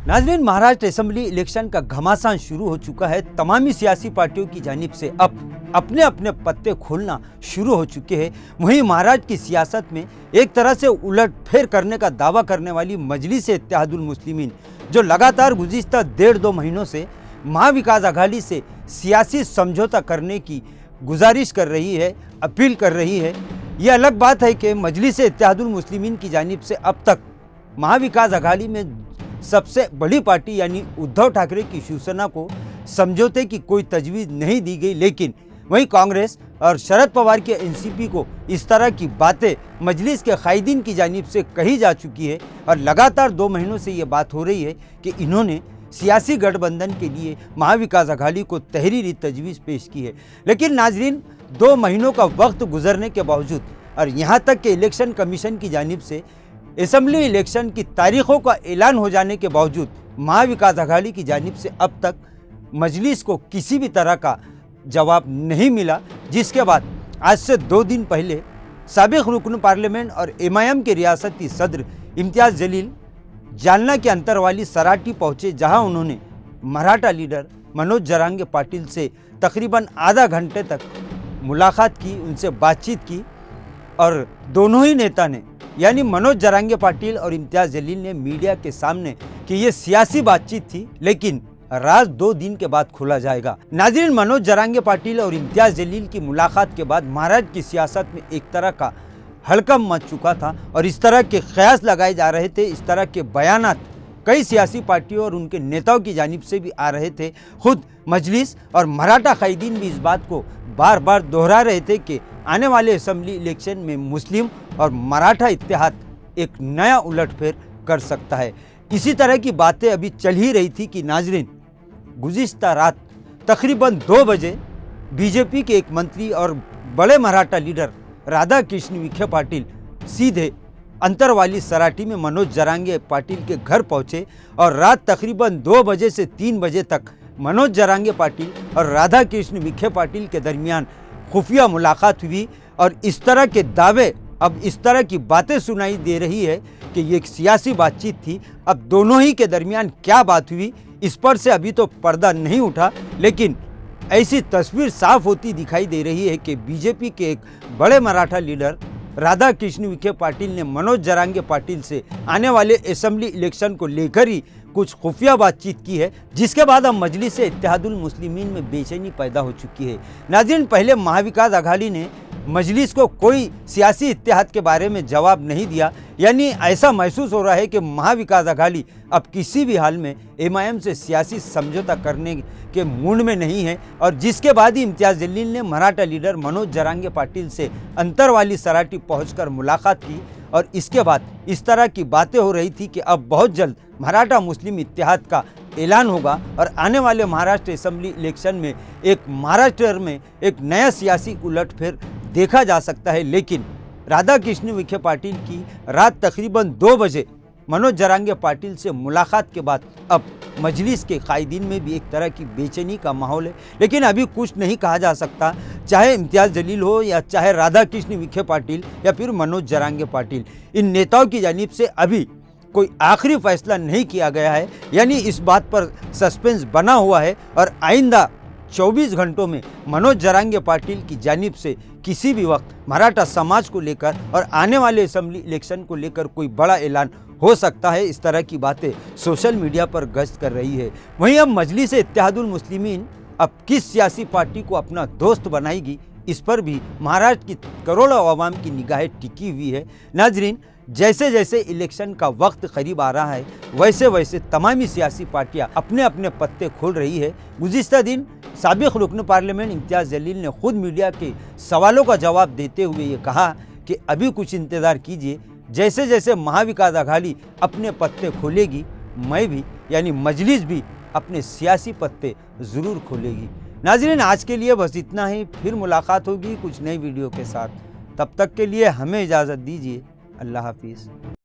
नाज़रीन, Maharashtra assembly election का घमासान शुरू हो चुका है। तमामी सियासी पार्टियों की जानिब से अब अपने अपने पत्ते खोलना शुरू हो चुके हैं। वहीं महाराष्ट्र की सियासत में एक तरह से उलटफेर करने का दावा करने वाली मजलिस-ए-इत्तेहादुल मुस्लिमीन, जो लगातार गुज़िश्ता 1.5-2 महीनों से महाविकास आघाड़ी से सियासी समझौता करने की गुजारिश कर रही है, अपील कर रही है। ये अलग बात है कि मजलिस-ए-इत्तेहादुल मुस्लिमीन की जानिब से अब तक महाविकास आघाड़ी में सबसे बड़ी पार्टी यानी उद्धव ठाकरे की शिवसेना को समझौते की कोई तजवीज़ नहीं दी गई, लेकिन वहीं कांग्रेस और शरद पवार के एनसीपी को इस तरह की बातें मजलिस के कायदीन की जानिब से कही जा चुकी है। और लगातार 2 महीनों से ये बात हो रही है कि इन्होंने सियासी गठबंधन के लिए महाविकास आघाड़ी को तहरीरी तजवीज़ पेश की है। लेकिन नाजरीन, 2 महीनों का वक्त गुजरने के बावजूद और यहाँ तक कि इलेक्शन कमीशन की जानिब से असेंबली इलेक्शन की तारीखों का ऐलान हो जाने के बावजूद महाविकास आघाड़ी की जानिब से अब तक मजलिस को किसी भी तरह का जवाब नहीं मिला, जिसके बाद आज से 2 दिन पहले साबिक रुकन पार्लियामेंट और एमआईएम के रियासती सदर इम्तियाज़ जलील जालना के अंतरवाली सराटी पहुँचे, जहां उन्होंने मराठा लीडर मनोज जरांगे पाटिल से तकरीबन आधा घंटे तक मुलाकात की, उनसे बातचीत की। और दोनों ही नेता ने यानी मनोज जरांगे पाटिल और इम्तियाज़ जलील ने मीडिया के सामने कि ये सियासी बातचीत थी, लेकिन राज 2 दिन के बाद खोला जाएगा। नाज़रीन, मनोज जरांगे पाटिल और इम्तियाज़ जलील की मुलाकात के बाद महाराष्ट्र की सियासत में एक तरह का हड़कंप मच चुका था और इस तरह के क़यास लगाए जा रहे थे, इस तरह के बयानात कई सियासी पार्टियों और उनके नेताओं की जानिब से भी आ रहे थे। खुद मजलिस और मराठा कायदीन भी इस बात को बार बार दोहरा रहे थे कि आने वाले असेंबली इलेक्शन में मुस्लिम और मराठा इत्तेहाद एक नया उलटफेर कर सकता है। इसी तरह की बातें अभी चल ही रही थी कि नाजरीन, गुज़िश्ता रात तकरीबन 2 बजे बीजेपी के एक मंत्री और बड़े मराठा लीडर राधा कृष्ण विखे पाटिल सीधे अंतरवाली सराटी में मनोज जरांगे पाटिल के घर पहुंचे और रात तकरीबन 2 बजे से 3 बजे तक मनोज जरांगे पाटिल और राधा कृष्ण विखे पाटिल के दरमियान खुफिया मुलाकात हुई। और इस तरह के दावे, अब इस तरह की बातें सुनाई दे रही है कि ये एक सियासी बातचीत थी। अब दोनों ही के दरमियान क्या बात हुई, इस पर से अभी तो पर्दा नहीं उठा, लेकिन ऐसी तस्वीर साफ होती दिखाई दे रही है कि बीजेपी के एक बड़े मराठा लीडर राधा कृष्ण विखे पाटिल ने मनोज जरांगे पाटिल से आने वाले असेंबली इलेक्शन को लेकर ही कुछ खुफिया बातचीत की है, जिसके बाद अब मजलिस-ए-इत्तेहादुल मुस्लिमीन में बेचैनी पैदा हो चुकी है। नाज़रीन, पहले महाविकास आघाड़ी ने मजलिस को कोई सियासी इत्तेहाद के बारे में जवाब नहीं दिया, यानी ऐसा महसूस हो रहा है कि महाविकास आघाड़ी अब किसी भी हाल में एमआईएम से सियासी समझौता करने के मूड में नहीं है। और जिसके बाद ही इम्तियाज़ जलील ने मराठा लीडर मनोज जरांगे पाटिल से अंतरवाली सराटी पहुंचकर मुलाकात की। और इसके बाद इस तरह की बातें हो रही थी कि अब बहुत जल्द मराठा मुस्लिम इत्तेहाद का ऐलान होगा और आने वाले महाराष्ट्र असेंबली इलेक्शन में महाराष्ट्र में एक नया सियासी उलटफेर देखा जा सकता है। लेकिन राधा कृष्ण विखे पाटिल की रात तकरीबन 2 बजे मनोज जरांगे पाटिल से मुलाकात के बाद अब मजलिस के कायदीन में भी एक तरह की बेचैनी का माहौल है। लेकिन अभी कुछ नहीं कहा जा सकता, चाहे इम्तियाज़ जलील हो या चाहे राधा कृष्ण विखे पाटिल या फिर मनोज जरांगे पाटिल, इन नेताओं की जानिब से अभी कोई आखिरी फैसला नहीं किया गया है, यानी इस बात पर सस्पेंस बना हुआ है। और आइंदा 24 घंटों में मनोज जरांगे पाटिल की जानिब से किसी भी वक्त मराठा समाज को लेकर और आने वाले असेंबली इलेक्शन को लेकर कोई बड़ा ऐलान हो सकता है। इस तरह की बातें सोशल मीडिया पर गश्त कर रही है। वहीं अब मजलिस-ए-इत्तेहादुल मुस्लिमीन अब किस सियासी पार्टी को अपना दोस्त बनाएगी, इस पर भी महाराष्ट्र की करोड़ों अवाम की निगाहें टिकी हुई है। नाजरीन, जैसे जैसे इलेक्शन का वक्त करीब आ रहा है, वैसे वैसे तमामी सियासी पार्टियां अपने अपने पत्ते खोल रही है। गुज़िश्ता दिन साबिक रुकन पार्लियामेंट इम्तियाज़ जलील ने खुद मीडिया के सवालों का जवाब देते हुए ये कहा कि अभी कुछ इंतज़ार कीजिए, जैसे जैसे महाविकास आघाड़ी अपने पत्ते खोलेगी, मैं भी यानी मजलिस भी अपने सियासी पत्ते ज़रूर खोलेगी। नाज़रीन, आज के लिए बस इतना ही, फिर मुलाकात होगी कुछ नई वीडियो के साथ। तब तक के लिए हमें इजाज़त दीजिए। अल्लाह हाफिज़।